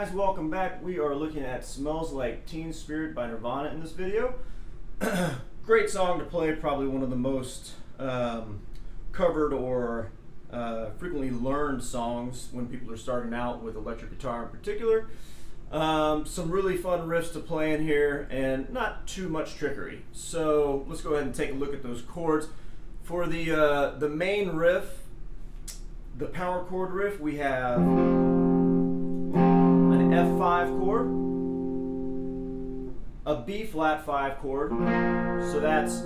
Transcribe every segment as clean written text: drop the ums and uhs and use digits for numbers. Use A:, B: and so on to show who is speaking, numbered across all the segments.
A: guys, welcome back. We are looking at Smells Like Teen Spirit by Nirvana in this video. Great song to play, probably one of the most covered or frequently learned songs when people are starting out with electric guitar in particular. Some really fun riffs to play in here and not too much trickery. So let's go ahead and take a look at those chords. For the main riff, the power chord riff, we have an F5 chord, a B flat 5 chord. So that's,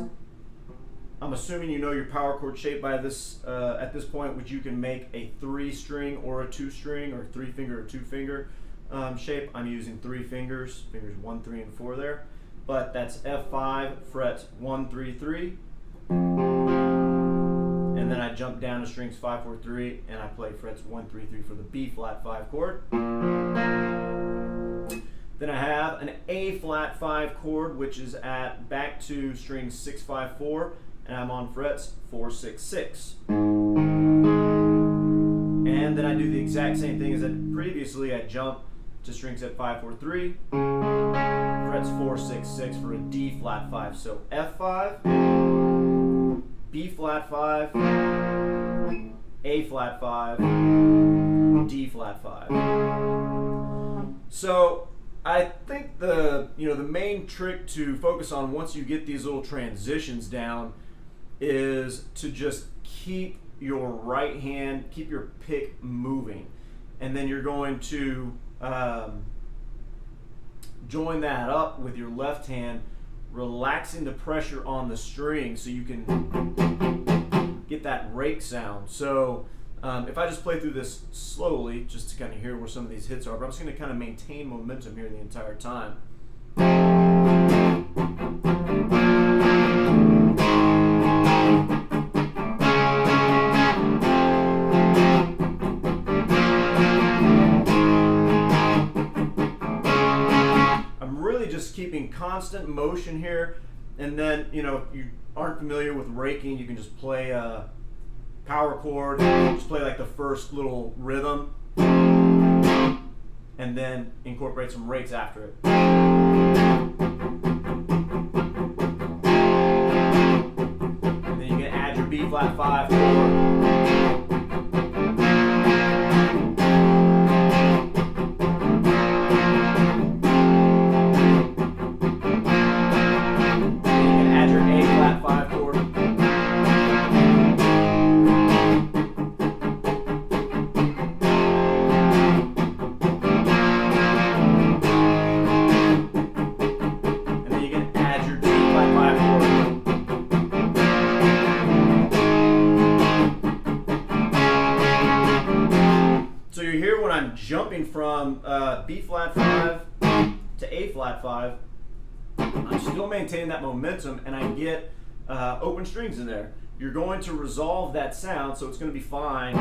A: I'm assuming you know your power chord shape by this at this point, which you can make a 3-string or a 2-string or 3-finger or 2-finger shape. I'm using 3 fingers, fingers 1, 3, and 4 there. But that's F5, frets 1, 3, 3. And then I jump down to strings 5, 4, 3, and I play frets 1, 3, 3 for the B flat 5 chord. Then I have an A flat 5 chord, which is at back to strings 6, 5, 4, and I'm on frets 4, 6, 6. And then I do the exact same thing as I did previously. I jump to strings at 5, 4, 3, frets 4, 6, 6 for a D flat 5. So F5, B flat 5, A flat 5, D flat 5. So I think the main trick to focus on once you get these little transitions down is to just keep your right hand, keep your pick moving, and then you're going to join that up with your left hand, relaxing the pressure on the string so you can get that rake sound. So if I just play through this slowly, just to kind of hear where some of these hits are, but I'm just going to kind of maintain momentum here the entire time. Keeping constant motion here, and then if you aren't familiar with raking, you can just play a power chord, just play like the first little rhythm, and then incorporate some rakes after it. And then you can add your B flat 5 chord. Jumping from B flat 5 to A flat 5, I'm still maintaining that momentum, and I get open strings in there. You're going to resolve that sound, so it's going to be fine.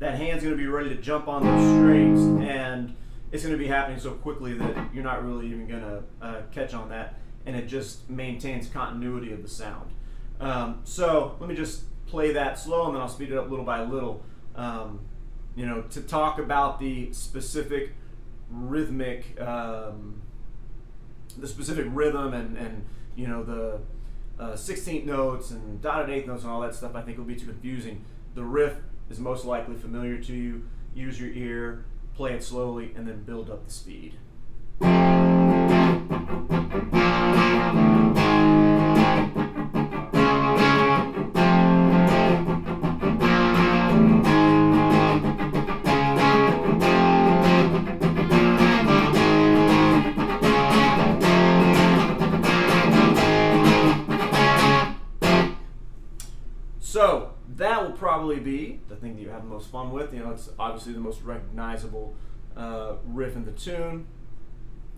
A: That hand's going to be ready to jump on those strings, and it's going to be happening so quickly that you're not really even going to catch on that, and it just maintains continuity of the sound. So let me just play that slow, and then I'll speed it up little by little, to talk about the specific rhythmic, the specific rhythm and the 16th notes and dotted eighth notes and all that stuff. I think will be too confusing. The riff is most likely familiar to you. Use your ear, play it slowly, and then build up the speed. So that will probably be the thing that you have the most fun with. It's obviously the most recognizable riff in the tune.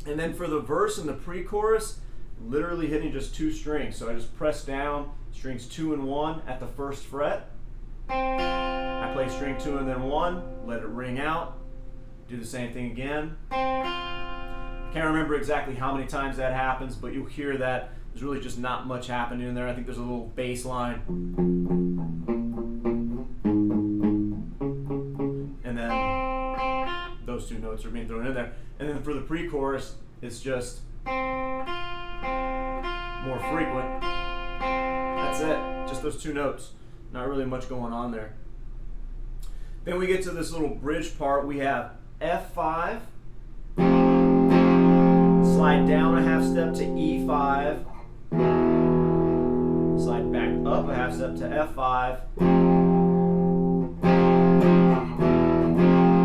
A: And then for the verse and the pre-chorus, literally hitting just 2 strings. So I just press down strings 2 and 1 at the first fret. I play string 2 and then 1, let it ring out, do the same thing again. Can't remember exactly how many times that happens, but you'll hear that there's really just not much happening in there. I think there's a little bass line. two notes are being thrown in there. And then for the pre-chorus, it's just more frequent. That's it, just those two notes. Not really much going on there. Then we get to this little bridge part. We have F5, slide down a half step to E5, slide back up a half step to F5,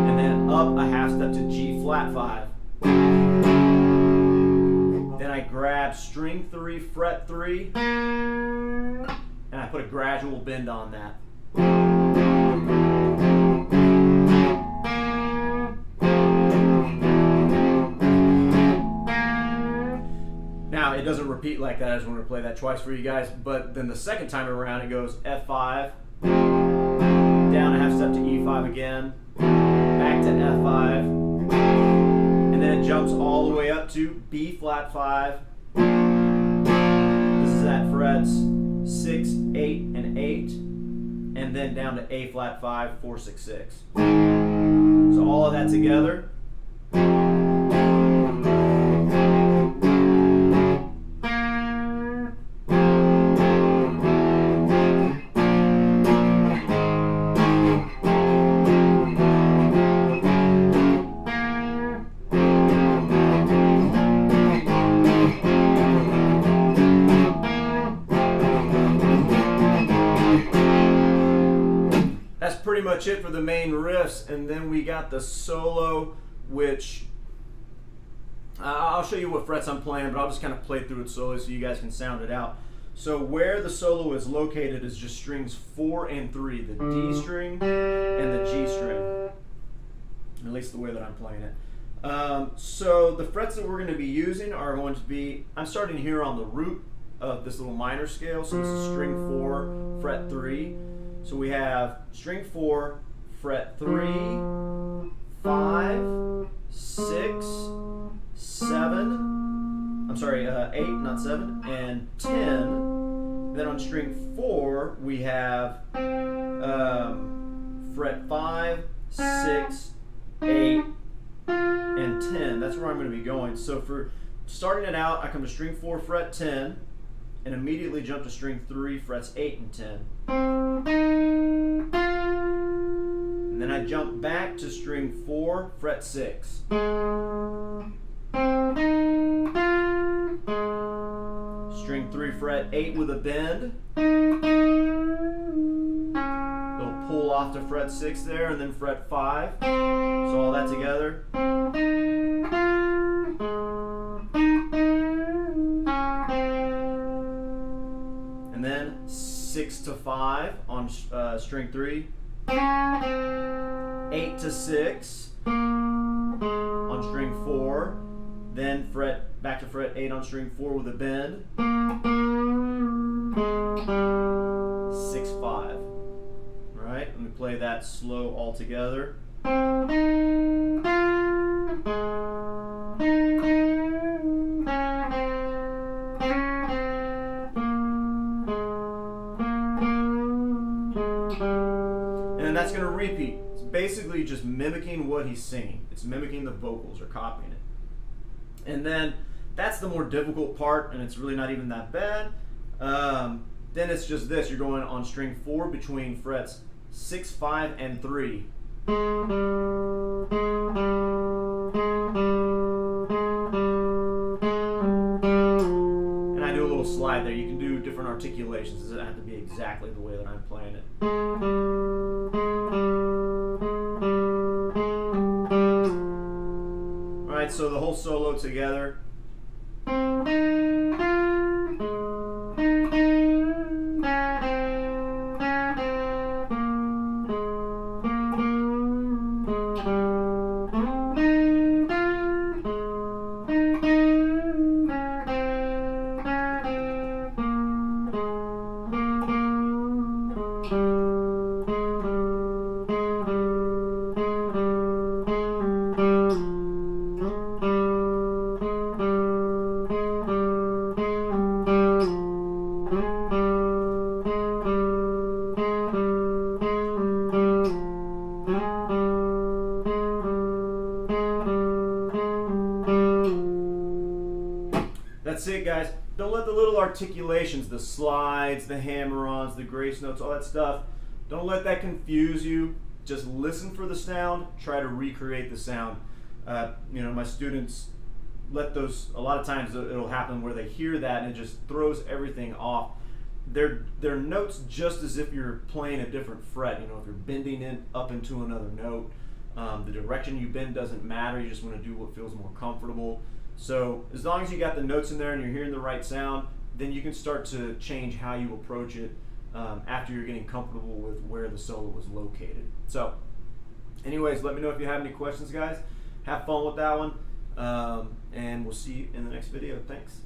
A: and then up a half step to G flat 5. Then I grab string 3, fret 3, and I put a gradual bend on that. Now, it doesn't repeat like that. I just want to play that twice for you guys. But then the second time around, it goes F5, down a half step to E5 again, back to F5, and then it jumps all the way up to B flat 5. This is at frets 6, 8, and 8, and then down to A flat 5, 4, 6, 6. So all of that together. Pretty much it for the main riffs, and then we got the solo, which I'll show you what frets I'm playing, but I'll just kind of play through it slowly so you guys can sound it out. So where the solo is located is just strings 4 and 3, the D string and the G string, at least the way that I'm playing it. So the frets that we're going to be using are going to be, I'm starting here on the root of this little minor scale, so this is string 4, fret 3. So we have string 4, fret 3, 5, 6, 7, 8, not 7, and 10. Then on string 4, we have fret 5, 6, 8, and 10. That's where I'm going to be going. So for starting it out, I come to string 4, fret 10, and immediately jump to string 3, frets 8 and 10. And then I jump back to string 4, fret 6. String 3, fret 8 with a bend. It'll pull off to fret 6 there, and then fret 5. So all that together. And then 6 to 5 on string 3, 8 to 6 on string 4, then back to fret 8 on string 4 with a bend, 6, 5. All right, let me play that slow all together. And that's going to repeat. It's basically just mimicking what he's singing. It's mimicking the vocals or copying it. And then that's the more difficult part, and it's really not even that bad. Then it's just this. You're going on string 4 between frets 6, 5, and 3. And I do a little slide there. You can do different articulations. It doesn't have to be exactly the way that I'm playing it. Alright, so the whole solo together. the little articulations, the slides, the hammer-ons, the grace notes, all that stuff, don't let that confuse you. Just listen for the sound, try to recreate the sound. My students let those, a lot of times it'll happen where they hear that and it just throws everything off. They're notes just as if you're playing a different fret. If you're bending it up into another note, the direction you bend doesn't matter. You just want to do what feels more comfortable. So as long as you got the notes in there and you're hearing the right sound, then you can start to change how you approach it after you're getting comfortable with where the solo was located. So anyways, let me know if you have any questions, guys. Have fun with that one, and we'll see you in the next video. Thanks.